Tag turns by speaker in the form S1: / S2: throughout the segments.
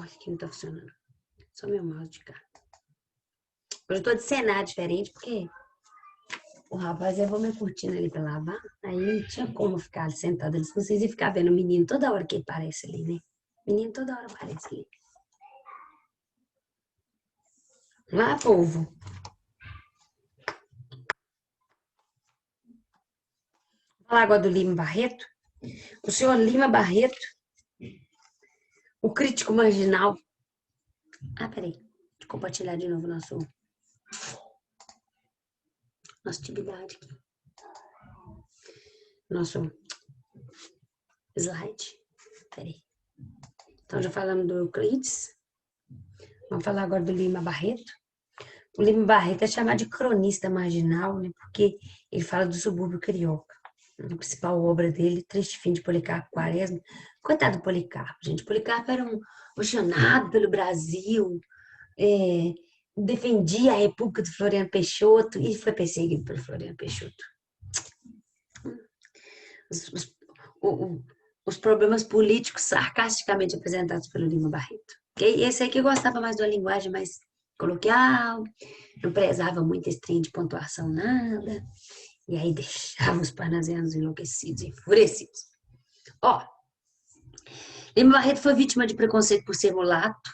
S1: Olha que não tá funcionando. Só meu mouse de cá. Hoje eu tô de cenário diferente, porque o rapaz levou minha cortina ali pra lavar. Aí não tinha como ficar sentada. Eles não precisam ficar vendo o menino toda hora que ele aparece ali, né? O menino toda hora aparece ali. Lá, povo. Vou falar agora do Lima Barreto. O senhor Lima Barreto, o crítico marginal. Ah, peraí. Deixa eu compartilhar de novo nossa atividade aqui. Nosso slide. Peraí. Então, já falamos do Euclides. Vamos falar agora do Lima Barreto. O Lima Barreto é chamado de cronista marginal, né? Porque ele fala do subúrbio carioca. A principal obra dele, Triste Fim de Policarpo Quaresma. Coitado do Policarpo, gente. Policarpo era um apaixonado pelo Brasil, defendia a República do Floriano Peixoto e foi perseguido pelo Floriano Peixoto. Os problemas políticos sarcasticamente apresentados pelo Lima Barreto. Esse aí que gostava mais de uma linguagem mais coloquial, não prezava muito esse trem de pontuação, nada, e aí deixava os parnasianos enlouquecidos, enfurecidos. Ó, Lima Barreto foi vítima de preconceito por ser mulato,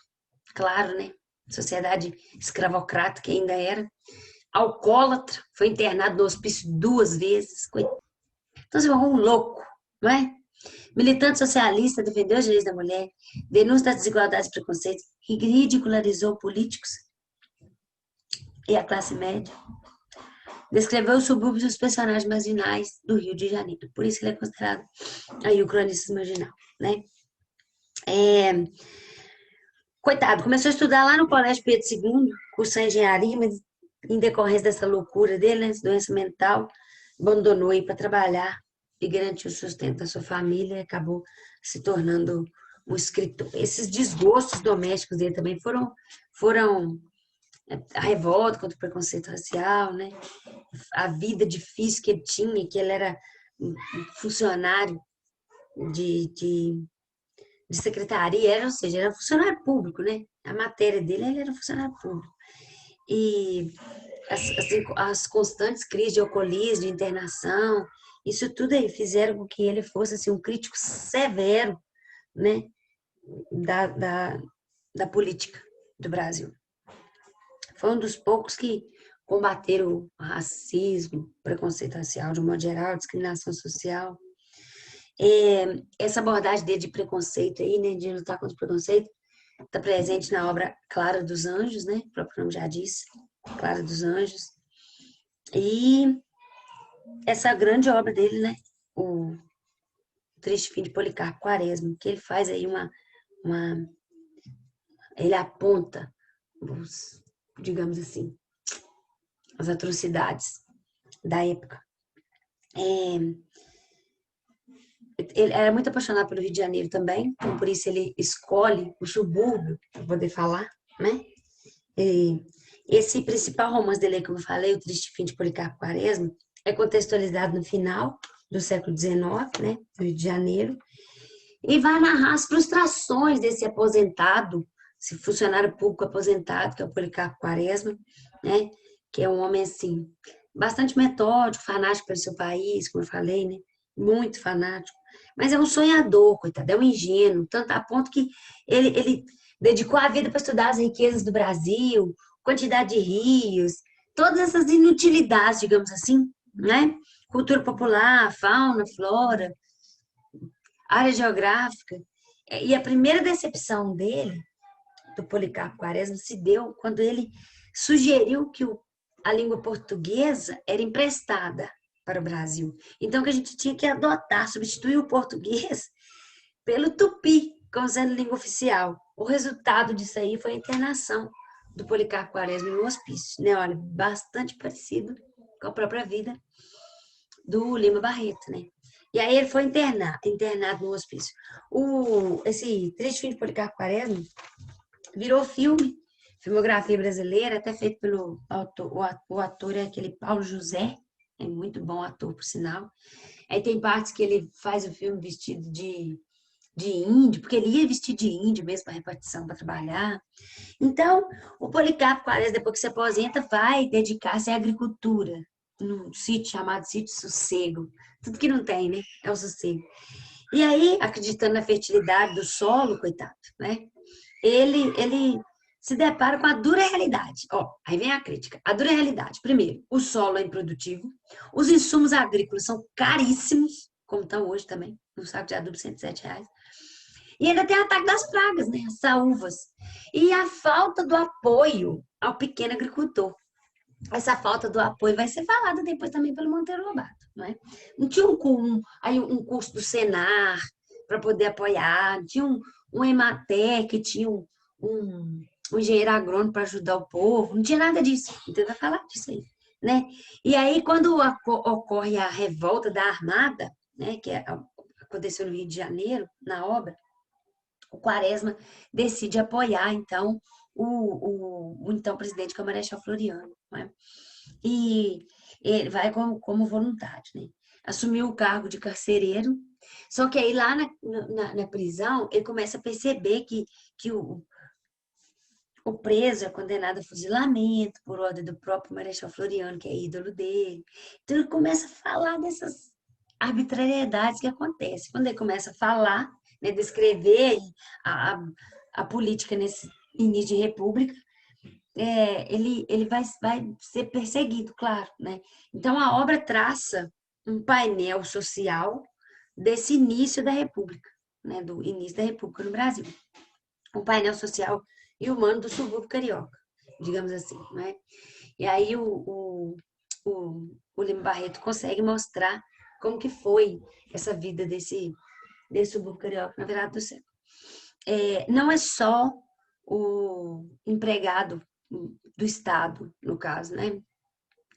S1: claro, né? Sociedade escravocrata que ainda era. Alcoólatra, foi internado no hospício 2 vezes. Então, você é um louco, não é? Militante socialista, defendeu os direitos da mulher, denúncia das desigualdades e preconceitos, ridicularizou políticos e a classe média. Descreveu os subúrbios e os personagens marginais do Rio de Janeiro. Por isso que ele é considerado aí o cronista marginal, né? Coitado, começou a estudar lá no Colégio Pedro II, cursou engenharia, mas em decorrência dessa loucura dele, né, doença mental, abandonou aí para trabalhar e garantir o sustento da sua família e acabou se tornando um escritor. Esses desgostos domésticos dele também foram a revolta contra o preconceito racial, né? A vida difícil que ele tinha, que ele era um funcionário de secretaria, ou seja, era funcionário público, né? A matéria dele, ele era funcionário público. E as constantes crises de alcoolismo, de internação, isso tudo aí fizeram com que ele fosse assim, um crítico severo, né, da política do Brasil. Foi um dos poucos que combateram o racismo, preconceito racial de um modo geral, discriminação social. Essa abordagem dele de preconceito aí, né, de lutar contra o preconceito, está presente na obra Clara dos Anjos, né, o próprio nome já disse, Clara dos Anjos. E essa grande obra dele, né, o Triste Fim de Policarpo Quaresma, que ele faz aí ele aponta digamos assim, as atrocidades da época. Ele era muito apaixonado pelo Rio de Janeiro também, então por isso ele escolhe o subúrbio para poder falar, né? E esse principal romance dele, como eu falei, O Triste Fim de Policarpo Quaresma, é contextualizado no final do século XIX, né, do Rio de Janeiro, e vai narrar as frustrações desse aposentado, esse funcionário público aposentado, que é o Policarpo Quaresma, né, que é um homem, assim, bastante metódico, fanático pelo seu país, como eu falei, né, muito fanático, mas é um sonhador, coitado, é um ingênuo, tanto a ponto que ele dedicou a vida para estudar as riquezas do Brasil, quantidade de rios, todas essas inutilidades, digamos assim, né? Cultura popular, fauna, flora, área geográfica. E a primeira decepção dele, do Policarpo Quaresma, se deu quando ele sugeriu que a língua portuguesa era emprestada para o Brasil. Então, que a gente tinha que adotar, substituir o português pelo tupi, como sendo língua oficial. O resultado disso aí foi a internação do Policarpo Quaresma no hospício, né? Olha, bastante parecido com a própria vida do Lima Barreto, né? E aí ele foi internado no hospício. Esse Triste Fim de Policarpo Quaresma virou filme, filmografia brasileira, até feito pelo autor, o ator é aquele Paulo José, é muito bom ator, por sinal. Aí tem partes que ele faz o filme vestido de de índio, porque ele ia vestir de índio mesmo para repartição, para trabalhar. Então, o Policarpo Quaresma, depois que se aposenta, vai dedicar-se à agricultura, num sítio chamado Sítio Sossego. Tudo que não tem, né? É o sossego. E aí, acreditando na fertilidade do solo, coitado, né? Ele se depara com a dura realidade. Ó, aí vem a crítica. A dura realidade. Primeiro, o solo é improdutivo, os insumos agrícolas são caríssimos, como estão hoje também, um saco de adubo R$ 107. E ainda tem o ataque das pragas, né? As saúvas. E a falta do apoio ao pequeno agricultor. Essa falta do apoio vai ser falada depois também pelo Monteiro Lobato, não é? Não tinha um curso do Senar para poder apoiar, tinha um Ematec, tinha um engenheiro agrônomo para ajudar o povo, não tinha nada disso, não tenta falar disso aí, né? E aí, quando ocorre a revolta da Armada, né, aconteceu no Rio de Janeiro, na obra, o Quaresma decide apoiar, então, o então presidente, que é o Marechal Floriano, né? E ele vai como voluntário, né? Assumiu o cargo de carcereiro, só que aí lá na prisão ele começa a perceber que o preso é condenado a fuzilamento por ordem do próprio Marechal Floriano, que é ídolo dele. Então ele começa a falar dessas arbitrariedades que acontecem. Quando ele começa a falar, né, descrever a, a política nesse início de república, ele vai ser perseguido, claro, né? Então, a obra traça um painel social desse início da República, né? Do início da República no Brasil. Um painel social e humano do subúrbio carioca, digamos assim, né? E aí o Lima Barreto consegue mostrar como que foi essa vida desse subúrbio carioca na virada do século. Não é só o empregado do Estado, no caso, né?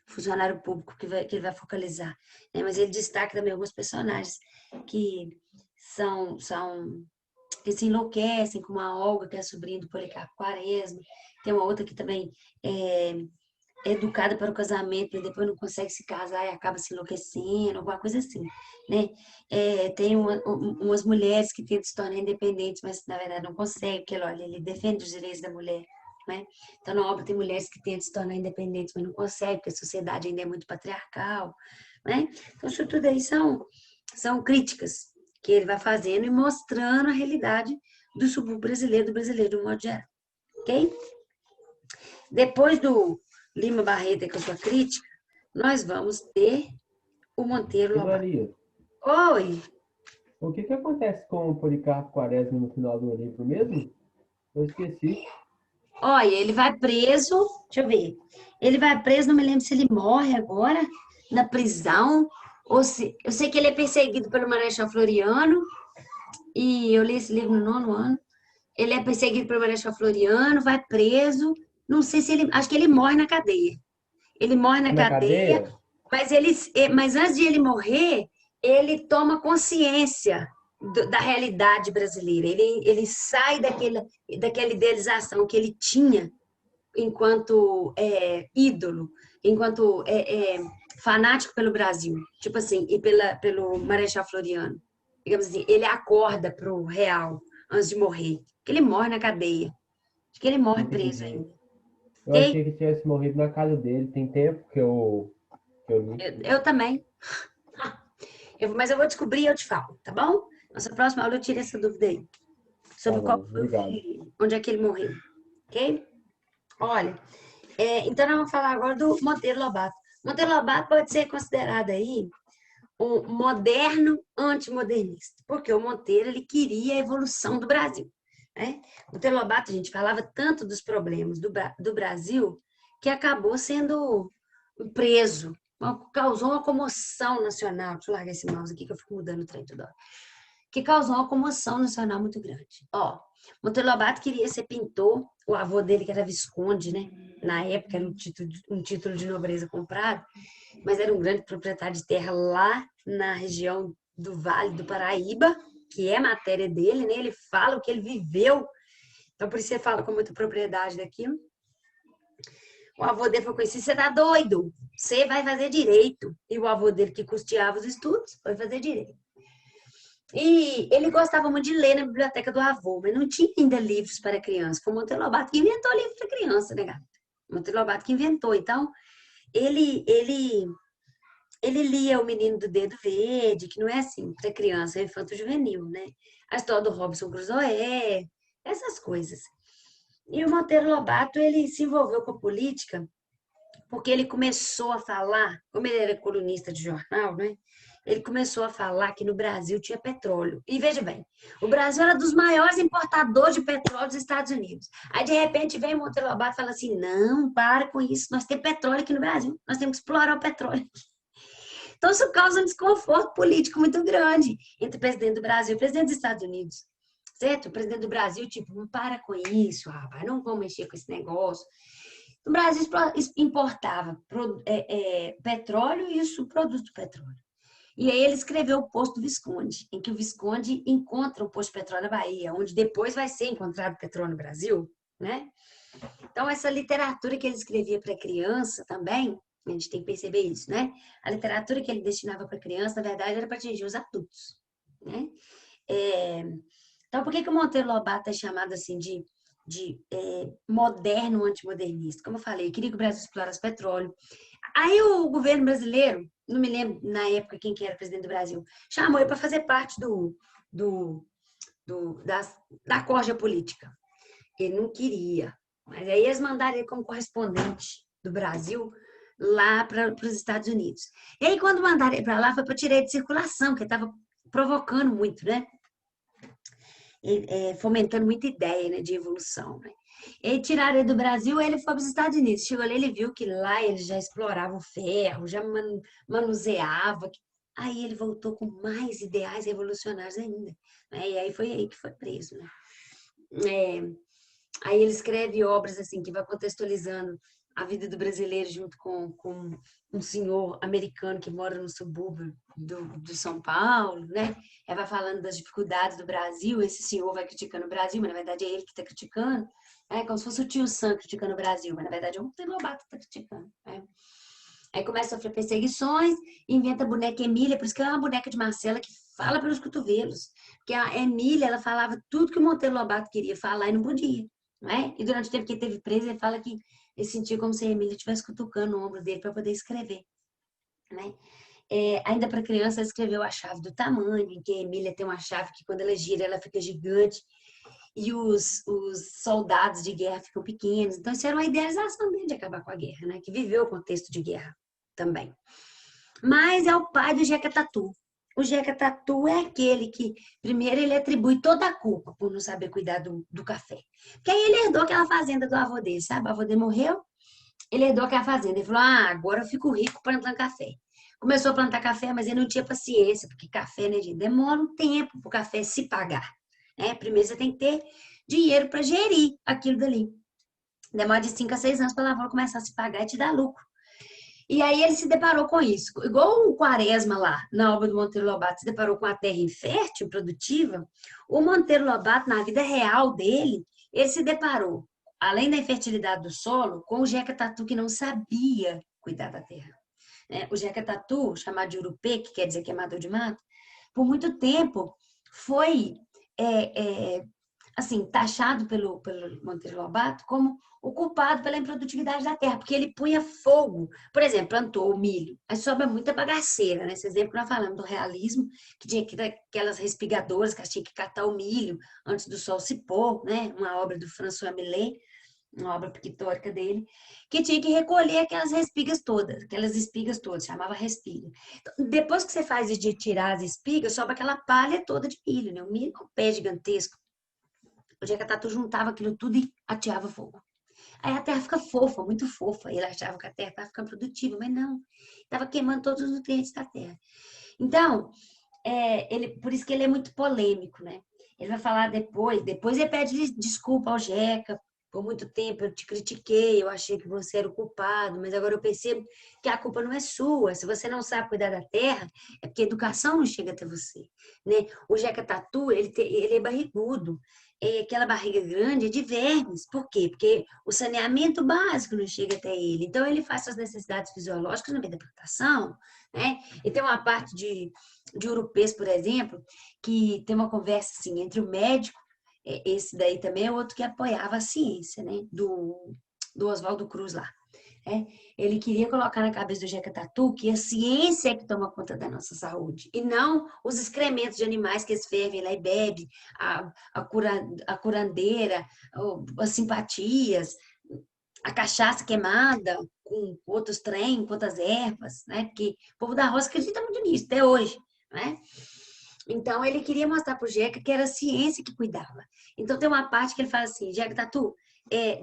S1: Funcionário público que ele vai focalizar. Né? Mas ele destaca também alguns personagens que que se enlouquecem, como a Olga, que é a sobrinha do Policarpo Quaresma. Tem uma outra que também é educada para o casamento, mas depois não consegue se casar e acaba se enlouquecendo, alguma coisa assim, né? Tem umas mulheres que tentam se tornar independentes, mas na verdade não conseguem, porque olha, ele defende os direitos da mulher, né? Então na obra tem mulheres que tentam se tornar independentes, mas não conseguem, porque a sociedade ainda é muito patriarcal, né? Então isso tudo aí são críticas que ele vai fazendo e mostrando a realidade do subúrbio brasileiro, do brasileiro de um modo geral, ok? Depois do Lima Barreto com a sua crítica, nós vamos ter o Monteiro Lobato.
S2: Maria,
S1: Oi!
S2: o que acontece com o Policarpo Quaresma no final do livro mesmo? Eu esqueci.
S1: Olha, ele vai preso, deixa eu ver. Ele vai preso, não me lembro se ele morre agora, na prisão, ou se. Eu sei que ele é perseguido pelo Marechal Floriano, e eu li esse livro no 9º ano. Ele é perseguido pelo Marechal Floriano, vai preso. Não sei se ele. Acho que ele morre na cadeia. Ele morre na
S2: Na
S1: cadeia,
S2: cadeia?
S1: mas antes de ele morrer, ele toma consciência da realidade brasileira. Ele sai daquela idealização que ele tinha enquanto ídolo, enquanto fanático pelo Brasil, tipo assim, e pelo Marechal Floriano. Digamos assim, ele acorda para o real antes de morrer. Que ele morre na cadeia. Acho que ele morre preso
S2: Entendi.
S1: ainda.
S2: Eu
S1: Ok?
S2: achei que tivesse morrido na casa dele. Tem tempo que eu li.
S1: Eu também. Mas eu vou descobrir e eu te falo, tá bom? Nossa próxima aula eu tiro essa dúvida aí.
S2: Tá
S1: Sobre
S2: bom, obrigado.
S1: onde é que ele morreu. Ok? Olha, então nós vamos falar agora do Monteiro Lobato. Monteiro Lobato pode ser considerado aí um moderno antimodernista, porque o Monteiro ele queria a evolução do Brasil. Né? Monteiro Lobato, a gente falava tanto dos problemas do Brasil que acabou sendo preso, causou uma comoção nacional. Deixa eu largar esse mouse aqui que eu fico mudando o trem toda hora. Que causou uma comoção nacional muito grande. Ó, Monteiro Lobato queria ser pintor, o avô dele, que era Visconde, né? Na época era um título de nobreza comprado, mas era um grande proprietário de terra lá na região do Vale do Paraíba, que é matéria dele, né? Ele fala o que ele viveu, então por isso ele fala com muita propriedade daquilo. O avô dele foi conhecido, você tá doido, você vai fazer direito. E o avô dele, que custeava os estudos, foi fazer direito. E ele gostava muito de ler na biblioteca do avô, mas não tinha ainda livros para criança. Foi o Monteiro Lobato que inventou livro para criança, né, gata? Monteiro Lobato que inventou. Então, ele, ele, ele lia O Menino do Dedo Verde, que não é assim, para criança, é infanto-juvenil, né? A história do Robinson Crusoe, essas coisas. E o Monteiro Lobato, ele se envolveu com a política porque ele começou a falar, como ele era colunista de jornal, né? Ele começou a falar que no Brasil tinha petróleo. E veja bem, o Brasil era dos maiores importadores de petróleo dos Estados Unidos. Aí, de repente, vem o Monteiro Lobato e fala assim: não, para com isso, nós temos petróleo aqui no Brasil, nós temos que explorar o petróleo. Então, isso causa um desconforto político muito grande entre o presidente do Brasil e o presidente dos Estados Unidos. Certo? O presidente do Brasil, tipo, não para com isso, rapaz, não vamos mexer com esse negócio. O Brasil importava petróleo e os subprodutos do petróleo. E aí ele escreveu o Poço do Visconde, em que o Visconde encontra o poço de petróleo na Bahia, onde depois vai ser encontrado petróleo no Brasil, né? Então, essa literatura que ele escrevia para criança também, a gente tem que perceber isso, né? A literatura que ele destinava para criança, na verdade, era para atingir os adultos, né? É, então, por que o Monteiro Lobato é chamado assim de moderno antimodernista? Como eu falei, eu queria que o Brasil explorasse petróleo. Aí o governo brasileiro, não me lembro na época quem que era presidente do Brasil, chamou ele para fazer parte do, do, das, da corja política. Ele não queria. Mas aí eles mandaram ele como correspondente do Brasil lá para os Estados Unidos. E aí, quando mandaram ele para lá, foi para tirar ele de circulação, que estava provocando muito, né? Fomentando muita ideia, né, de evolução, né? E tiraram ele do Brasil, ele foi para os Estados Unidos. Chegou ali, ele viu que lá eles já exploravam o ferro, já manuseava. Aí ele voltou com mais ideais revolucionários ainda, né? E aí foi aí que foi preso, né? É, aí ele escreve obras assim que vai contextualizando a vida do brasileiro junto com um senhor americano que mora no subúrbio do São Paulo, né? Aí vai falando das dificuldades do Brasil, esse senhor vai criticando o Brasil, mas na verdade é ele que está criticando, como se fosse o tio Sam criticando o Brasil, mas na verdade é o Monteiro Lobato que está criticando. Né? Aí começa a sofrer perseguições, inventa a boneca Emília, por isso que ela é uma boneca de Marcela que fala pelos cotovelos. Porque a Emília, ela falava tudo que o Monteiro Lobato queria falar e não podia. Não é? E durante o tempo que ele teve preso, ele fala que ele sentia como se a Emília estivesse cutucando o ombro dele para poder escrever. Né? Ainda para criança, ela escreveu A Chave do Tamanho, em que a Emília tem uma chave que quando ela gira, ela fica gigante e os soldados de guerra ficam pequenos. Então, isso era uma idealização dele de acabar com a guerra, né? Que viveu o contexto de guerra também. Mas é o pai do Jeca Tatu. O Jeca Tatu é aquele que, primeiro, ele atribui toda a culpa por não saber cuidar do café. Porque aí ele herdou aquela fazenda do avô dele, sabe? O avô dele morreu, ele herdou aquela fazenda. Ele falou, agora eu fico rico plantando café. Começou a plantar café, mas ele não tinha paciência, porque café, né, gente, demora um tempo para o café se pagar. Né? Primeiro você tem que ter dinheiro para gerir aquilo dali. Demora de 5 a 6 anos para a lavoura começar a se pagar e te dar lucro. E aí ele se deparou com isso. Igual o Quaresma lá, na obra do Monteiro Lobato, se deparou com a terra infértil, produtiva, o Monteiro Lobato, na vida real dele, ele se deparou, além da infertilidade do solo, com o Jeca Tatu que não sabia cuidar da terra. O Jeca Tatu, chamado de Urupê, que quer dizer queimador de mato, por muito tempo foi assim, taxado pelo Monteiro Lobato como o culpado pela improdutividade da terra, porque ele punha fogo. Por exemplo, plantou o milho, aí sobra muita bagaceira, né? Esse exemplo que nós falamos do realismo, que tinha aquelas respigadoras que tinha que catar o milho antes do sol se pôr, né? Uma obra do François Millet, uma obra pictórica dele, que tinha que recolher aquelas espigas todas, chamava respiga. Então, depois que você faz isso de tirar as espigas, sobra aquela palha toda de milho, né? O milho é um pé gigantesco. O Jeca Tatu juntava aquilo tudo e ateava fogo. Aí a terra fica fofa, muito fofa. Ele achava que a terra estava ficando produtiva, mas não. Estava queimando todos os nutrientes da terra. Então, por isso que ele é muito polêmico, né? Ele vai falar depois ele pede desculpa ao Jeca. Por muito tempo eu te critiquei, eu achei que você era o culpado, mas agora eu percebo que a culpa não é sua. Se você não sabe cuidar da terra, é porque a educação não chega até você. Né? O Jeca Tatu, ele é barrigudo. aquela barriga grande é de vermes. Por quê? Porque o saneamento básico não chega até ele. Então, ele faz suas necessidades fisiológicas no meio da plantação, né? E tem uma parte de urupês, por exemplo, que tem uma conversa assim, entre o médico, esse daí também é outro que apoiava a ciência, né? Do Oswaldo Cruz lá. Né? Ele queria colocar na cabeça do Jeca Tatu que a ciência é que toma conta da nossa saúde, e não os excrementos de animais que eles fervem lá e bebem, a curandeira, as simpatias, a cachaça queimada com outros trem, com outras ervas, né? Porque o povo da roça acredita muito nisso, até hoje, né? Então, ele queria mostrar para o Jeca que era a ciência que cuidava. Então, tem uma parte que ele fala assim, Jeca Tatu,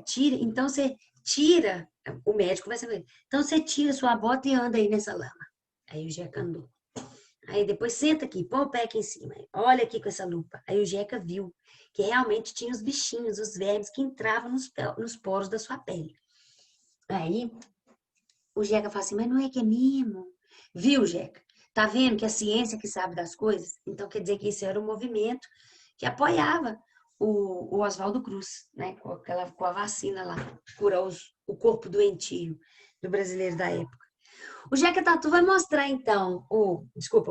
S1: tira, então você tira, o médico vai saber, então você tira sua bota e anda aí nessa lama. Aí o Jeca andou. Aí depois senta aqui, põe o pé aqui em cima, olha aqui com essa lupa. Aí o Jeca viu que realmente tinha os bichinhos, os vermes que entravam nos poros da sua pele. Aí o Jeca fala assim, mas não é que é mesmo? Viu, Jeca? Tá vendo que a ciência que sabe das coisas? Então quer dizer que isso era um movimento que apoiava o Oswaldo Cruz, né? Com a vacina lá, curar o corpo doentio do brasileiro da época. O Jeca Tatu vai mostrar, então, o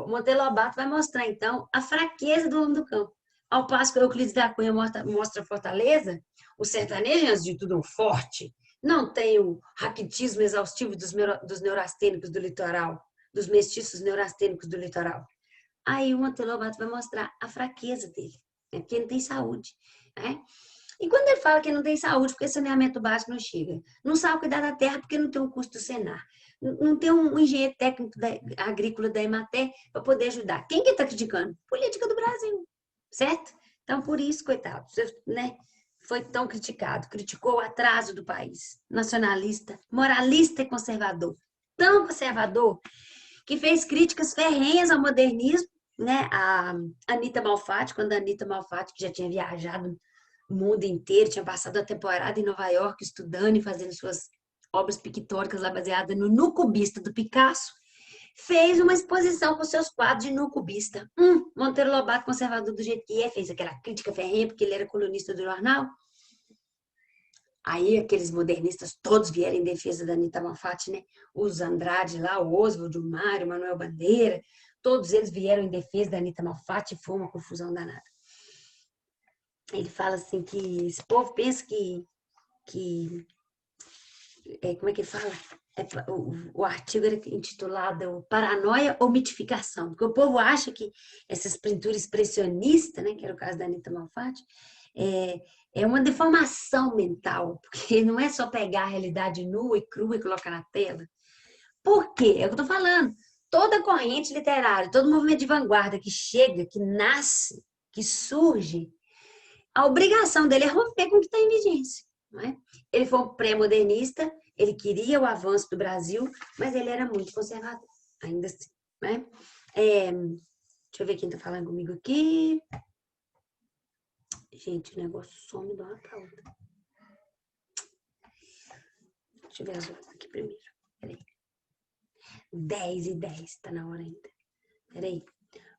S1: Monteiro Lobato vai mostrar, então, a fraqueza do homem do campo. Ao passo que o Euclides da Cunha mostra a fortaleza, o sertanejo, antes de tudo, é um forte. Não tem o raquitismo exaustivo dos neurastênicos do litoral, dos mestiços neurastênicos do litoral. Aí o Monteiro Lobato vai mostrar a fraqueza dele, né? Porque ele não tem saúde, né? E quando ele fala que não tem saúde, porque saneamento básico não chega, não sabe cuidar da terra porque não tem um custo do Senar, não tem um engenheiro técnico agrícola da Emater para poder ajudar. Quem que está criticando? Política do Brasil, certo? Então, por isso, coitado, né? Foi tão criticado, criticou o atraso do país, nacionalista, moralista e conservador. Tão conservador que fez críticas ferrenhas ao modernismo, né? A Anita Malfatti, quando a Anita Malfatti, que já tinha viajado o mundo inteiro, tinha passado a temporada em Nova York estudando e fazendo suas obras pictóricas lá baseadas no Nu Cubista do Picasso, fez uma exposição com seus quadros de Nu Cubista. Monteiro Lobato, conservador do jeito que é, fez aquela crítica ferrenha porque ele era colunista do jornal. Aí aqueles modernistas todos vieram em defesa da Anita Malfatti, né? Os Andrade lá, o Oswald, o Mário, o Manuel Bandeira, todos eles vieram em defesa da Anita Malfatti e foi uma confusão danada. Ele fala assim que esse povo pensa como é que ele fala? O artigo era intitulado Paranoia ou Mitificação, porque o povo acha que essas pinturas expressionistas, né, que era o caso da Anita Malfatti, é uma deformação mental, porque não é só pegar a realidade nua e crua e colocar na tela. Por quê? É o que eu estou falando. Toda corrente literária, todo movimento de vanguarda que chega, que nasce, que surge, a obrigação dele é romper com o que está em vigência. Não é? Ele foi um pré-modernista, ele queria o avanço do Brasil, mas ele era muito conservador, ainda assim. Né? Deixa eu ver quem está falando comigo aqui. Gente, o negócio some de uma para outra. Deixa eu ver as outras aqui primeiro. Peraí. 10:10, está na hora ainda. Peraí.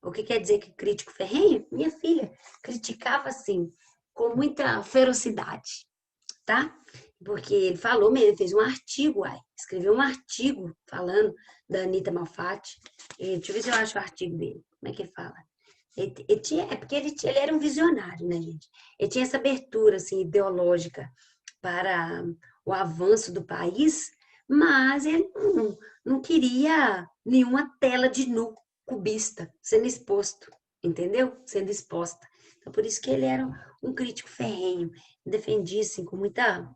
S1: O que quer dizer que crítico ferrenho? Minha filha criticava assim, com muita ferocidade, tá? Porque ele falou mesmo, ele fez um artigo, escreveu um artigo falando da Anita Malfatti. Deixa eu ver se eu acho o artigo dele. Como é que ele fala? Porque ele era um visionário, né, gente? Ele tinha essa abertura assim, ideológica para o avanço do país, mas ele não queria nenhuma tela de nu cubista sendo exposto, entendeu? Sendo exposta. Então, por isso que ele era um crítico ferrenho, defendia assim, com muita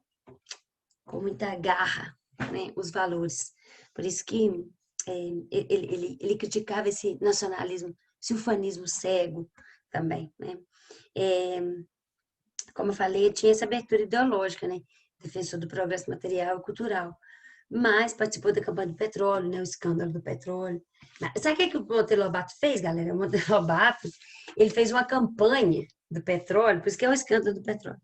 S1: garra, né, os valores. Por isso que ele criticava esse nacionalismo, esse ufanismo cego também, né? Como eu falei, tinha essa abertura ideológica, né? Defensor do progresso material e cultural. Mas participou da campanha do petróleo, né? O escândalo do petróleo. Sabe o que o Monteiro Lobato fez, galera? O Monteiro Lobato, ele fez uma campanha do petróleo, por isso que é o escândalo do petróleo.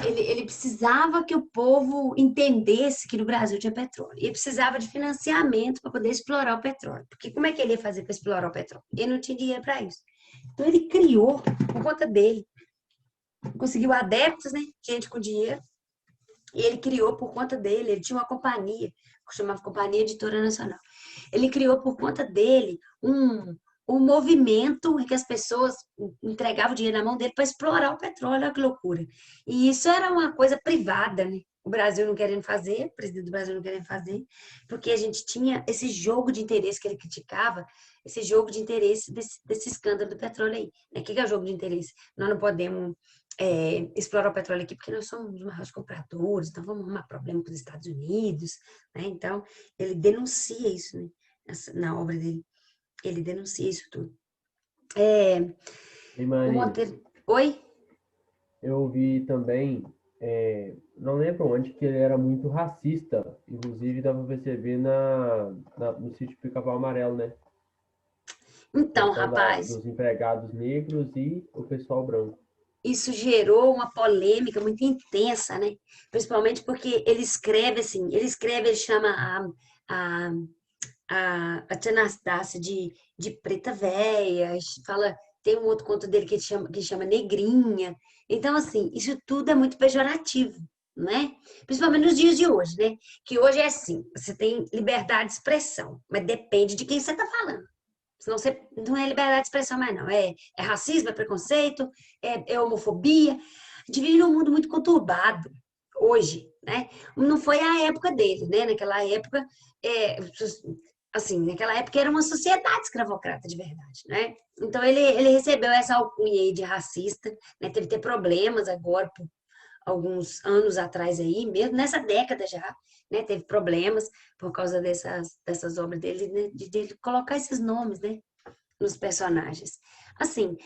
S1: Ele precisava que o povo entendesse que no Brasil tinha petróleo. E ele precisava de financiamento para poder explorar o petróleo. Porque como é que ele ia fazer para explorar o petróleo? Ele não tinha dinheiro para isso. Então ele criou por conta dele. Conseguiu adeptos, né? Gente com dinheiro. E ele criou por conta dele. Ele tinha uma companhia, que chamava Companhia Editora Nacional. Ele criou por conta dele um movimento em que as pessoas entregavam dinheiro na mão dele para explorar o petróleo. Olha que loucura. E isso era uma coisa privada, né? O Brasil não querendo fazer, o presidente do Brasil não querendo fazer, porque a gente tinha esse jogo de interesse que ele criticava, esse jogo de interesse desse escândalo do petróleo aí. Né? O que é o jogo de interesse? Nós não podemos explorar o petróleo aqui porque nós somos os maiores compradores, então vamos arrumar problema com os Estados Unidos. Né? Então, ele denuncia isso, né? Na obra dele. Ele denuncia isso tudo.
S2: E,
S1: O
S2: Marina,
S1: Monteiro... Oi?
S2: eu vi também, não lembro onde, que ele era muito racista. Inclusive, dava para perceber no sítio Pica-Pau Amarelo, né?
S1: Então,
S2: Questão
S1: rapaz,
S2: dos empregados negros e o pessoal branco.
S1: isso gerou uma polêmica muito intensa, né? Principalmente porque ele escreve assim, ele chama a, a Tia Anastácia de preta véia, fala, tem um outro conto dele que chama Negrinha. Então, assim, isso tudo é muito pejorativo, né? Principalmente nos dias de hoje, né? Que hoje é assim, você tem liberdade de expressão, mas depende de quem você está falando. Senão você não é liberdade de expressão mais, não. É racismo, é preconceito, é homofobia. A gente vive num mundo muito conturbado hoje, né? Não foi a época dele, né? Naquela época, é, assim, naquela época era uma sociedade escravocrata de verdade, né? Então ele recebeu essa alcunha aí de racista, né? Teve ter problemas agora por alguns anos atrás aí, mesmo nessa década já, né, teve problemas por causa dessas obras dele, né, de colocar esses nomes, né, nos personagens. Assim,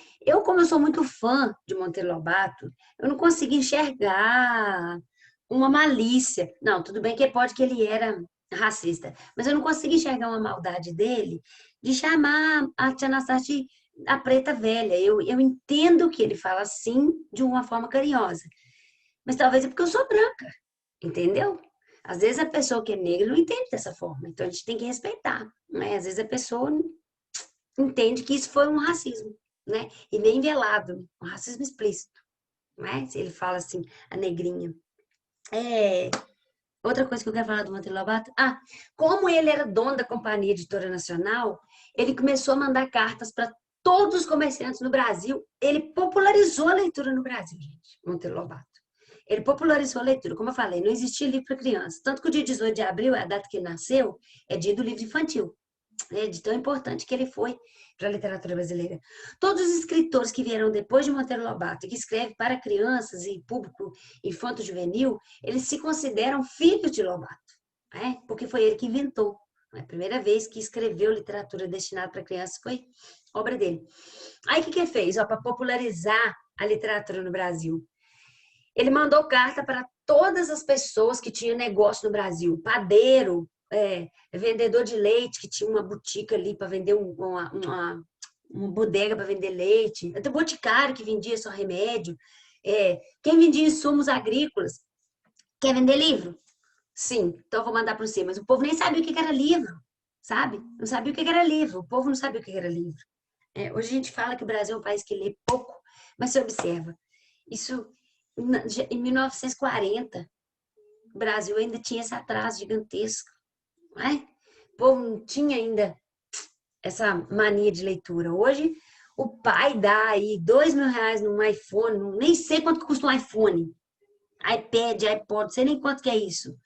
S1: como eu sou muito fã de Monteiro Lobato, eu não consigo enxergar uma malícia. Não, tudo bem que pode que ele era racista, mas eu não consigo enxergar uma maldade dele de chamar a Tia Anastasia de a preta velha. Eu entendo que ele fala assim de uma forma carinhosa, mas talvez é porque eu sou branca, entendeu? Às vezes a pessoa que é negra não entende dessa forma, então a gente tem que respeitar, né? Às vezes a pessoa entende que isso foi um racismo, né? E nem velado, um racismo explícito, né? Se ele fala assim, a negrinha. É, outra coisa que eu quero falar do Monteiro Lobato, como ele era dono da Companhia Editora Nacional, ele começou a mandar cartas para todos os comerciantes no Brasil. Ele popularizou a leitura no Brasil, gente, Monteiro Lobato. Ele popularizou a leitura. Como eu falei, não existia livro para criança. Tanto que o dia 18 de abril, a data que ele nasceu, é dia do livro infantil. É de tão importante que ele foi para a literatura brasileira. Todos os escritores que vieram depois de Monteiro Lobato, que escreve para crianças e público infanto-juvenil, eles se consideram filhos de Lobato, né? Porque foi ele que inventou. A primeira vez que escreveu literatura destinada para crianças foi obra dele. Aí o que ele fez? Para popularizar a literatura no Brasil, ele mandou carta para todas as pessoas que tinham negócio no Brasil, padeiro, vendedor de leite, que tinha uma boutique ali para vender uma bodega para vender leite, até boticário que vendia só remédio, quem vendia insumos agrícolas. Quer vender livro? Sim, então eu vou mandar para você. Mas o povo nem sabia o que era livro, sabe? Não sabia o que era livro. O povo não sabia o que era livro. Hoje a gente fala que o Brasil é um país que lê pouco, mas você observa, isso em 1940, o Brasil ainda tinha esse atraso gigantesco, não é? O povo não tinha ainda essa mania de leitura. Hoje, o pai dá aí R$ 2.000 num iPhone, nem sei quanto custa um iPhone, iPad, iPod, não sei nem quanto que é isso.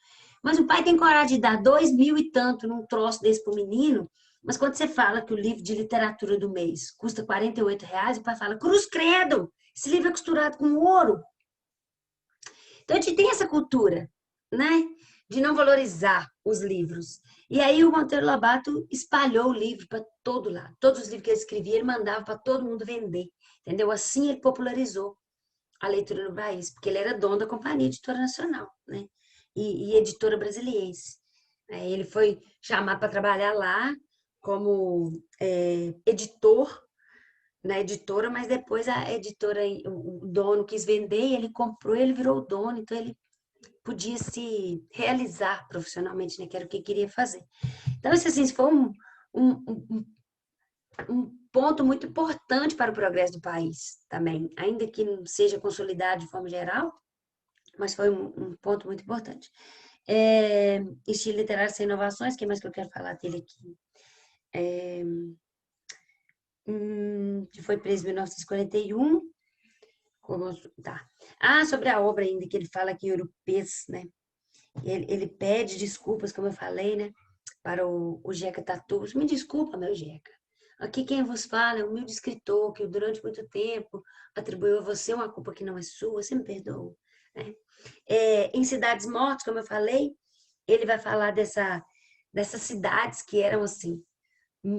S1: Mas o pai tem coragem de dar 2.000 e tanto num troço desse pro menino, mas quando você fala que o livro de literatura do mês custa R$ 48, o pai fala, cruz credo, esse livro é costurado com ouro. Então a gente tem essa cultura, né? De não valorizar os livros. E aí o Monteiro Lobato espalhou o livro para todo lado. Todos os livros que ele escrevia, ele mandava para todo mundo vender. Entendeu? Assim ele popularizou a leitura no país, porque ele era dono da Companhia Editora Nacional, né? E editora brasiliense. Ele foi chamado para trabalhar lá como editor na editora, mas depois a editora, o dono quis vender, e ele comprou, ele virou o dono, então ele podia se realizar profissionalmente, né? Que era o que queria fazer. Então, isso assim, foi um um ponto muito importante para o progresso do país também, ainda que não seja consolidado de forma geral, mas foi um ponto muito importante. Estilo literário sem inovações, o que mais que eu quero falar dele aqui? Que foi preso em 1941. Tá. Sobre a obra ainda, que ele fala que Euripes, né? Ele pede desculpas, como eu falei, né? Para o Jeca Tatu. Me desculpa, meu Jeca. Aqui quem vos fala é um humilde escritor que durante muito tempo atribuiu a você uma culpa que não é sua, você me perdoa. Né? Em Cidades Mortas, como eu falei, ele vai falar dessas cidades que eram assim,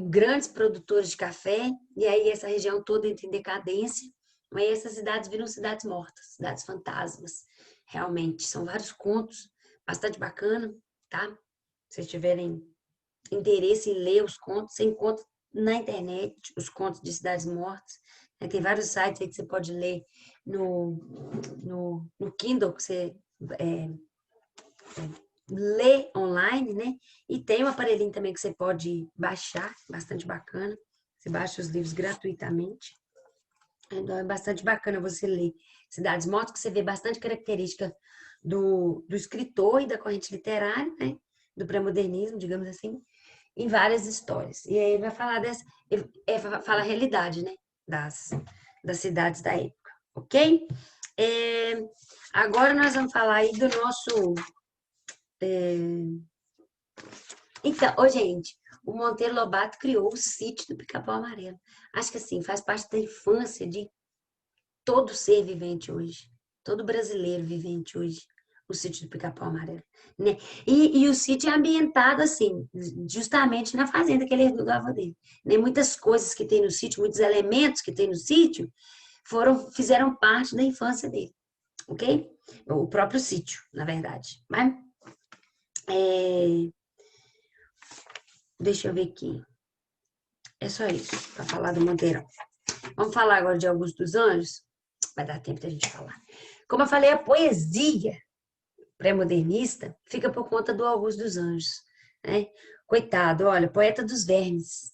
S1: grandes produtores de café, e aí essa região toda entra em decadência, aí essas cidades viram cidades mortas, cidades fantasmas, realmente. São vários contos, bastante bacana, tá? Se vocês tiverem interesse em ler os contos, você encontra na internet os contos de cidades mortas. Tem vários sites aí que você pode ler no Kindle, que você lê online, né? E tem um aparelhinho também que você pode baixar, bastante bacana. Você baixa os livros gratuitamente. Então, é bastante bacana você ler Cidades Mortas, que você vê bastante característica do escritor e da corrente literária, né? Do pré-modernismo, digamos assim, em várias histórias. E aí ele vai falar fala a realidade, né? Das cidades da época, ok? Agora nós vamos falar aí do nosso. Então, gente, o Monteiro Lobato criou o sítio do Pica-Pau Amarelo. Acho que assim, faz parte da infância de todo ser vivente hoje, todo brasileiro vivente hoje, o sítio do Pica-Pau Amarelo, né? E o sítio é ambientado assim, justamente na fazenda que ele herdou do avô dele. Né? Muitas coisas que tem no sítio, muitos elementos que tem no sítio, fizeram parte da infância dele, ok? O próprio sítio, na verdade. Mas, deixa eu ver aqui. É só isso para falar do Monteirão. Vamos falar agora de Augusto dos Anjos? Vai dar tempo da gente falar. Como eu falei, a poesia pré-modernista fica por conta do Augusto dos Anjos. Né? Coitado, olha, poeta dos vermes,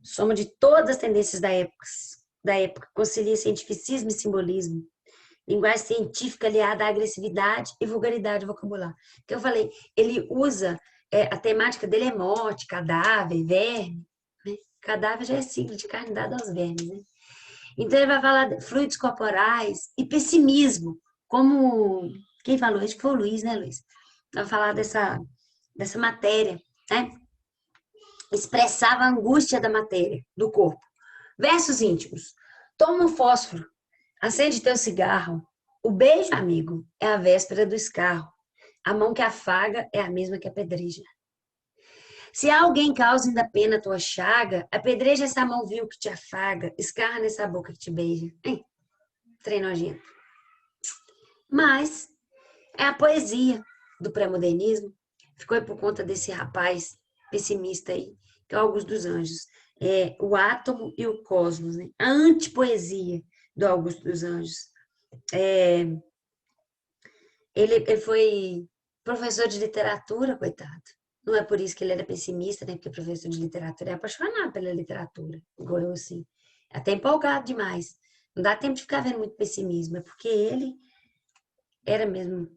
S1: soma de todas as tendências da época, concilia cientificismo e simbolismo, linguagem científica aliada à agressividade e vulgaridade vocabular. Que eu falei, ele usa, a temática dele é morte, cadáver, verme. Né? Cadáver já é sigla de carne dada aos vermes. Né? Então ele vai falar de fluidos corporais e pessimismo, como quem falou, acho que foi o Luiz, né, Luiz? Vai falar dessa matéria, né? Expressava a angústia da matéria, do corpo. Versos íntimos. Toma um fósforo, acende teu cigarro. O beijo, amigo, é a véspera do escarro. A mão que afaga é a mesma que apedreja. Se alguém causa ainda pena tua chaga, apedreja essa mão vil que te afaga, escarra nessa boca que te beija. Hein? Trem nojento. Mas é a poesia do pré-modernismo. Ficou aí por conta desse rapaz pessimista aí, que é o Augusto dos Anjos. O átomo e o cosmos, né? A antipoesia do Augusto dos Anjos. Ele foi professor de literatura, coitado. Não é por isso que ele era pessimista, né? Porque professor de literatura é apaixonado pela literatura. Igual eu, assim. Até empolgado demais. Não dá tempo de ficar vendo muito pessimismo. É porque ele era mesmo.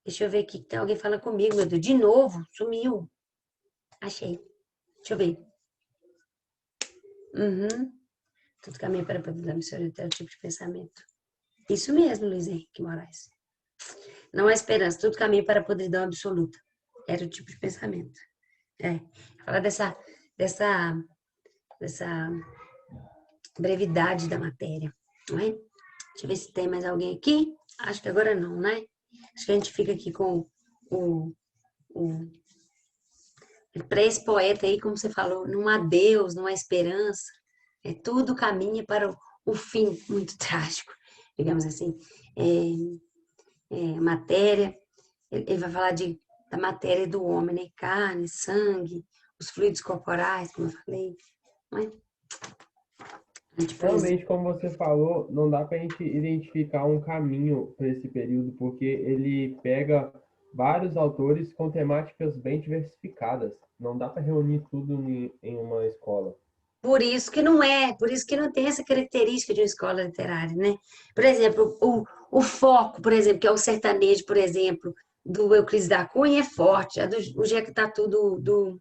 S1: Deixa eu ver aqui. Tem alguém falando comigo, meu Deus. De novo. Sumiu. Achei. Deixa eu ver. Uhum. Tudo caminho para poder dar missão até o tipo de pensamento. Isso mesmo, Luiz Henrique Moraes. Não há esperança. Tudo caminho para a podridão absoluta. Era o tipo de pensamento. Falar dessa brevidade da matéria, não é? Deixa eu ver se tem mais alguém aqui. Acho que agora não, né? Acho que a gente fica aqui com o para esse poeta aí, como você falou, não há Deus, não há esperança. Tudo caminha para o fim muito trágico, digamos assim. Matéria, ele vai falar da matéria do homem, né? Carne, sangue, os fluidos corporais, como eu falei. Não é?
S2: Realmente, como você falou, não dá para a gente identificar um caminho para esse período, porque ele pega vários autores com temáticas bem diversificadas. Não dá para reunir tudo em uma escola.
S1: Por isso que não é, por isso que não tem essa característica de uma escola literária, né? Por exemplo, o foco, por exemplo, que é o sertanejo, por exemplo, do Euclides da Cunha é forte, a do o Jeca Tatu do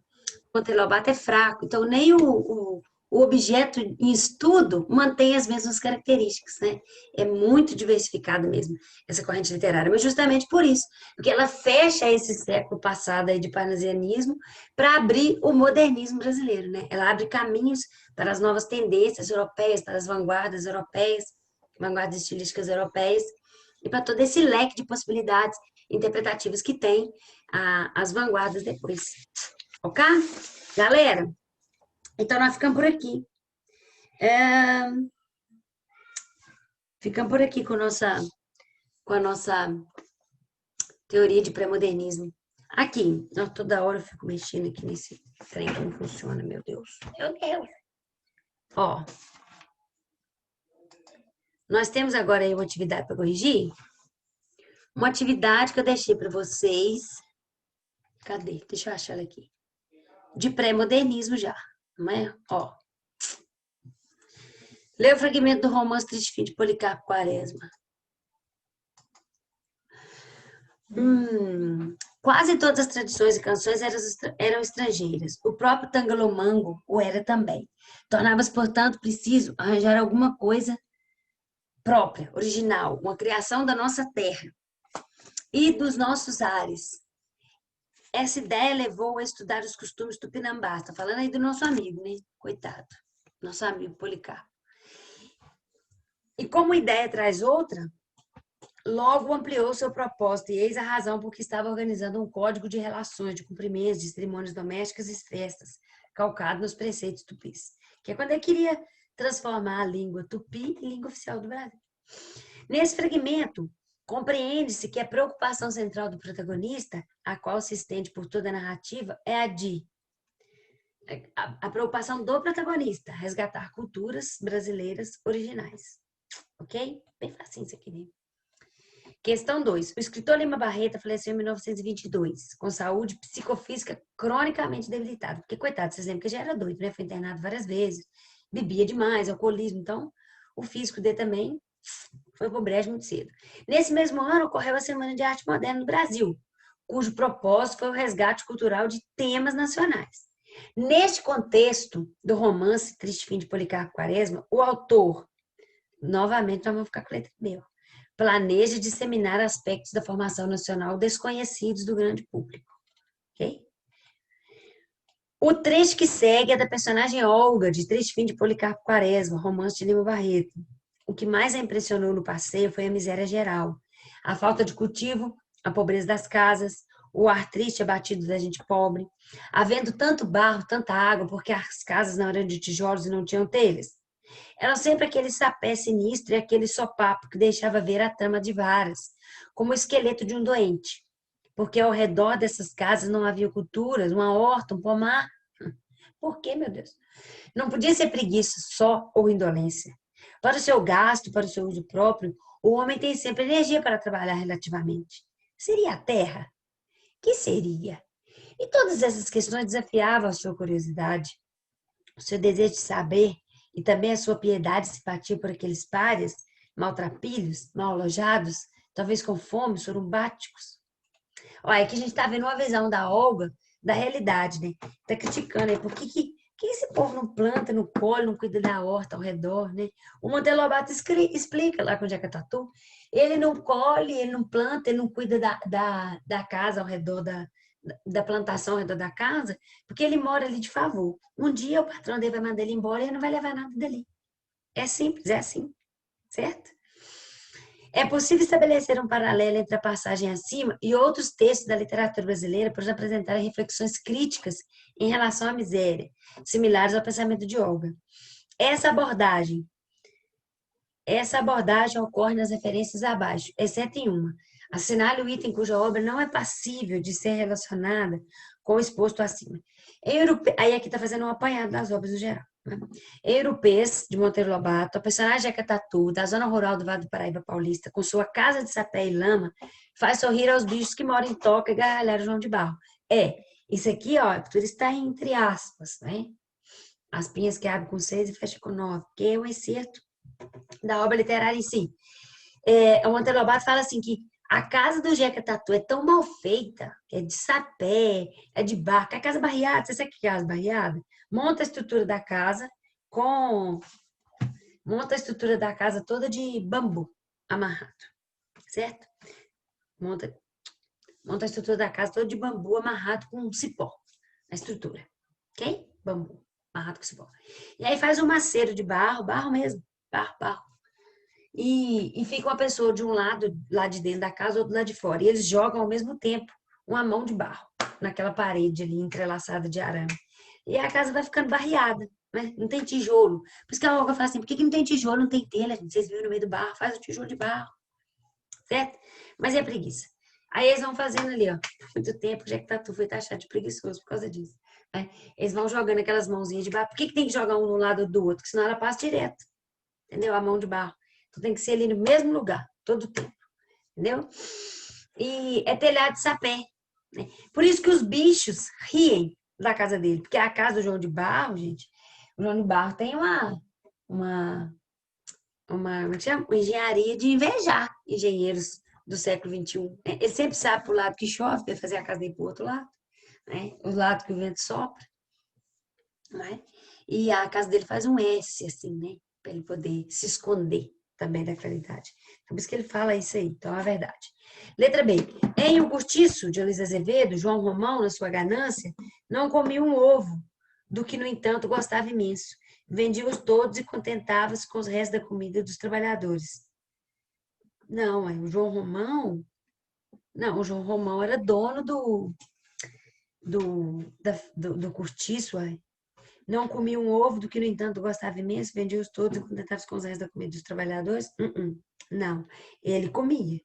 S1: Monteiro Lobato é fraco. Então, nem o objeto em estudo mantém as mesmas características, né? É muito diversificado mesmo, essa corrente literária. Mas justamente por isso, porque ela fecha esse século passado aí de parnasianismo para abrir o modernismo brasileiro, né? Ela abre caminhos para as novas tendências europeias, para as vanguardas europeias, vanguardas estilísticas europeias, e para todo esse leque de possibilidades interpretativas que tem as vanguardas depois. Ok? Galera, então nós ficamos por aqui. Ficamos por aqui com a nossa teoria de pré-modernismo. Aqui, toda hora eu fico mexendo aqui nesse trem que não funciona, meu Deus. Meu Deus. Ó, nós temos agora aí uma atividade para corrigir. Uma atividade que eu deixei para vocês. Cadê? Deixa eu achar ela aqui. De pré-modernismo já, não é? Ó. Lê o fragmento do romance Triste Fim de Policarpo Quaresma. Quase todas as tradições e canções eram estrangeiras. O próprio Tangalomango o era também. Tornava-se, portanto, preciso arranjar alguma coisa própria, original, uma criação da nossa terra e dos nossos ares. Essa ideia levou a estudar os costumes tupinambás. Está falando aí do nosso amigo, né? Coitado. Nosso amigo Policarpo. E como ideia traz outra, logo ampliou seu propósito, e eis a razão por que estava organizando um código de relações, de cumprimentos, de cerimônias domésticas e festas, calcado nos preceitos tupis, que é quando ele queria transformar a língua tupi em língua oficial do Brasil. Nesse fragmento, compreende-se que a preocupação central do protagonista, a qual se estende por toda a narrativa, é a preocupação do protagonista, resgatar culturas brasileiras originais. Ok? Bem facinho isso aqui, né? Questão 2. O escritor Lima Barreto faleceu em 1922, com saúde psicofísica cronicamente debilitada. Porque, coitado, vocês lembram que já era doido, né? Foi internado várias vezes, bebia demais, alcoolismo. Então, o físico dele também foi pro brejo muito cedo. Nesse mesmo ano, ocorreu a Semana de Arte Moderna no Brasil, cujo propósito foi o resgate cultural de temas nacionais. Neste contexto do romance Triste Fim de Policarpo Quaresma, o autor, novamente, nós vamos ficar com a letra B, planeja disseminar aspectos da formação nacional desconhecidos do grande público. Ok? O trecho que segue é da personagem Olga, de Triste Fim de Policarpo Quaresma, romance de Lima Barreto. O que mais a impressionou no passeio foi a miséria geral, a falta de cultivo, a pobreza das casas, o ar triste abatido da gente pobre, havendo tanto barro, tanta água, porque as casas não eram de tijolos e não tinham telhas. Eram sempre aquele sapé sinistro e aquele sopapo que deixava ver a trama de varas, como o esqueleto de um doente. Porque ao redor dessas casas não havia culturas, uma horta, um pomar. Por quê, meu Deus? Não podia ser preguiça só ou indolência. Para o seu gasto, para o seu uso próprio, o homem tem sempre energia para trabalhar relativamente. Seria a terra? Que seria? E todas essas questões desafiavam a sua curiosidade, o seu desejo de saber e também a sua piedade e simpatia por aqueles párias, maltrapilhos, mal alojados, talvez com fome, sorumbáticos. Olha, aqui a gente está vendo uma visão da Olga da realidade, né? Está criticando aí, por que esse povo não planta, não colhe, não cuida da horta ao redor, né? O Monteiro Lobato explica lá com o Jeca Tatu, ele não colhe, ele não planta, ele não cuida da casa ao redor da plantação ao redor da casa, porque ele mora ali de favor. Um dia o patrão dele vai mandar ele embora e ele não vai levar nada dali. É simples, é assim, certo? É possível estabelecer um paralelo entre a passagem acima e outros textos da literatura brasileira por apresentar reflexões críticas em relação à miséria, similares ao pensamento de Olga. Essa abordagem ocorre nas referências abaixo, exceto em uma. Assinale o item cuja obra não é passível de ser relacionada com o exposto acima. Aí aqui está fazendo um apanhado das obras no geral. Né? Europeias, de Monteiro Lobato, a personagem Jeca Tatu, da zona rural do Vale do Paraíba Paulista, com sua casa de sapé e lama, faz sorrir aos bichos que moram em Toca e Gargalhar João de Barro. Isso aqui, ó, tudo está entre aspas, né? As pinhas que abrem com 6 e fecham com 9, que é o excerto da obra literária em si. O Monteiro Lobato fala assim que a casa do Jeca Tatu é tão mal feita, é de sapé, é de barro, é casa barreada, você sabe o que é casa barreada? Monta a estrutura da casa com... Monta a estrutura da casa toda de bambu amarrado, certo? Monta, monta a estrutura da casa toda de bambu amarrado com cipó, a estrutura, ok? Bambu amarrado com cipó. E aí faz um maceiro de barro, barro mesmo, barro, barro. E fica uma pessoa de um lado, lá de dentro da casa, outro lá de fora. E eles jogam ao mesmo tempo uma mão de barro naquela parede ali, entrelaçada de arame. E a casa vai ficando barreada, né? Não tem tijolo. Por isso que a Olga fala assim, por que não tem tijolo, não tem telha? Vocês viram no meio do barro, faz o tijolo de barro, certo? Mas é preguiça. Aí eles vão fazendo ali, ó, muito tempo, já que Tatu foi taxado de preguiçoso por causa disso. Né? Eles vão jogando aquelas mãozinhas de barro. Por que tem que jogar um no lado do outro? Porque senão ela passa direto, entendeu? A mão de barro. Então tem que ser ali no mesmo lugar, todo o tempo, entendeu? E é telhado de sapé. Né? Por isso que os bichos riem da casa dele, porque a casa do João de Barro, gente, o João de Barro tem como chama? Uma engenharia de invejar engenheiros do século XXI. Ele sempre sabe pro lado que chove, para fazer a casa dele pro outro lado, né? O lado que o vento sopra, né? E a casa dele faz um S, assim, né? Para ele poder se esconder também da claridade. Por isso que ele fala isso aí, então é verdade. Letra B. Em O Cortiço, de Luiz Azevedo, João Romão, na sua ganância, não comia um ovo, do que, no entanto, gostava imenso. Vendia-os todos e contentava-se com os restos da comida dos trabalhadores. Não, o João Romão... Não, o João Romão era dono do cortiço, uai. Não comia um ovo, do que, no entanto, gostava imenso, vendia-os todos e contentava-se com os restos da comida dos trabalhadores? Não, ele comia.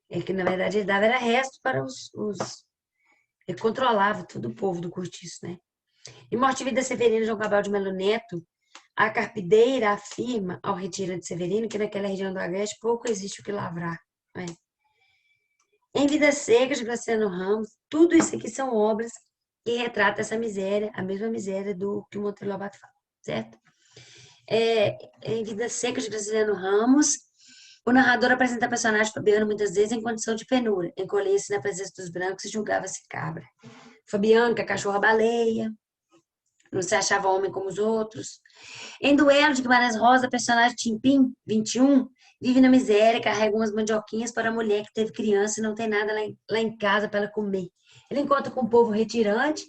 S1: É que, na verdade, ele dava era resto para os... Ele controlava todo o povo do cortiço, né? Em Morte e Vida Severino, João Cabral de Melo Neto, a carpideira afirma ao retirante de Severino que naquela região do Agreste pouco existe o que lavrar. Né? Em Vidas Secas, de Graciliano Ramos, tudo isso aqui são obras que retratam essa miséria, a mesma miséria do que o Monteiro Lobato fala, certo? Em Vidas Secas, de Graciliano Ramos, o narrador apresenta a personagem Fabiano muitas vezes em condição de penura, encolhia-se na presença dos brancos e julgava-se cabra. Fabiano, que é cachorra-baleia, não se achava homem como os outros. Em Duelo de Guimarães Rosa, a personagem Timpim, 21, vive na miséria, carrega umas mandioquinhas para a mulher que teve criança e não tem nada lá em casa para ela comer. Ele encontra com o povo retirante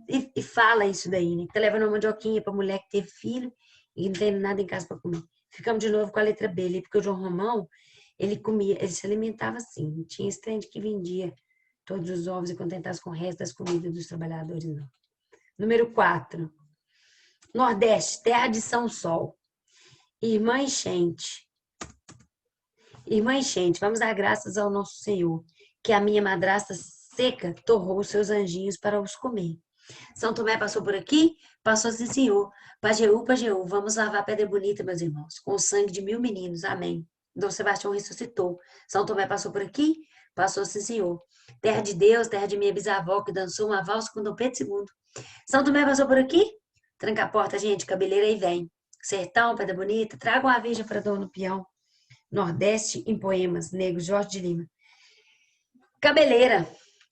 S1: e fala isso daí, né? Que tá levando uma mandioquinha para a mulher que teve filho e não tem nada em casa para comer. Ficamos de novo com a letra B ali, porque o João Romão, ele comia, ele se alimentava assim, não tinha esse trem de que vendia todos os ovos e contentasse com o resto das comidas dos trabalhadores, não. Número 4. Nordeste, terra de São Sol. Irmã enchente. Irmã enchente, vamos dar graças ao nosso Senhor, que a minha madrasta seca torrou os seus anjinhos para os comer. São Tomé passou por aqui? Passou sim, senhor. Pajeú, Pajeú, vamos lavar pedra bonita, meus irmãos, com o sangue de 1000 meninos. Amém. Dom Sebastião ressuscitou. São Tomé passou por aqui? Passou sim, senhor. Terra de Deus, terra de minha bisavó, que dançou uma valsa com Dom Pedro II. São Tomé passou por aqui? Tranca a porta, gente, cabeleira aí vem. Sertão, Pedra Bonita, tragam a Virgem para Dom no Peão. Nordeste em poemas, negros, Jorge de Lima. Cabeleira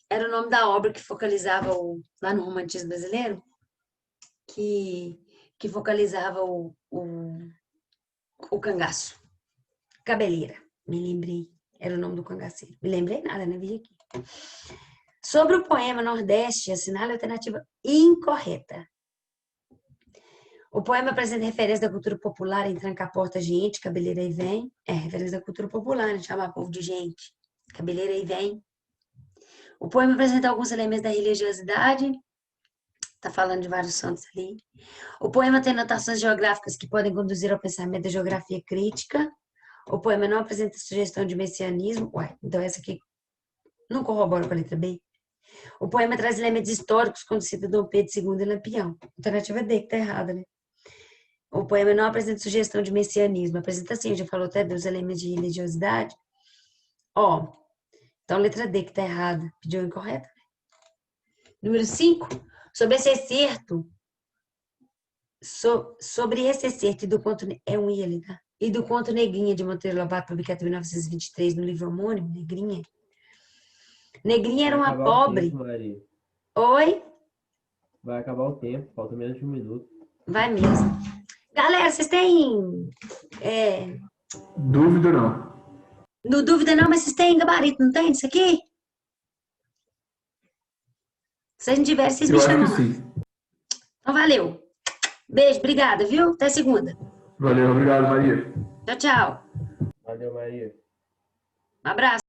S1: era o nome da obra que focalizava lá no romantismo brasileiro, que focalizava o cangaço. Cabeleira, me lembrei, era o nome do cangaceiro. Me lembrei nada, né? Vi aqui. Sobre o poema Nordeste, assinale a alternativa incorreta. O poema apresenta referência da cultura popular em tranca a porta, gente, cabeleira aí vem. É referência da cultura popular, né? Chamar povo de gente. Cabeleira aí vem. O poema apresenta alguns elementos da religiosidade. Está falando de vários santos ali. O poema tem notações geográficas que podem conduzir ao pensamento da geografia crítica. O poema não apresenta sugestão de messianismo. Ué, então essa aqui não corrobora com a letra B. O poema traz elementos históricos, quando cita Dom Pedro II e Lampião. Alternativa D, que está errada, né? O poema não apresenta sugestão de messianismo. Apresenta sim, já falou até dos elementos de religiosidade. Ó, então letra D, que está errada. Pediu incorreta. Número 5. Sobre esse excerto Sobre esse excerto e do conto... É um I ali, tá? E do conto Negrinha, de Monteiro Lobato, publicado em 1923, no livro homônimo, Negrinha. Negrinha era
S2: Vai
S1: uma
S2: acabar o
S1: pobre...
S2: tempo, Maria.
S1: Oi?
S2: Vai acabar o tempo, falta menos de 1 minuto.
S1: Vai mesmo. Galera, vocês têm...
S3: Dúvida não.
S1: No dúvida não, mas vocês têm gabarito, não tem disso aqui? Se a gente tiver, vocês me
S3: Eu acho
S1: chamam
S3: que
S1: lá.
S3: sim.
S1: Então, valeu. Beijo, obrigada, viu? Até segunda.
S3: Valeu, obrigado, Maria.
S1: Tchau, tchau.
S2: Valeu, Maria.
S1: Um abraço.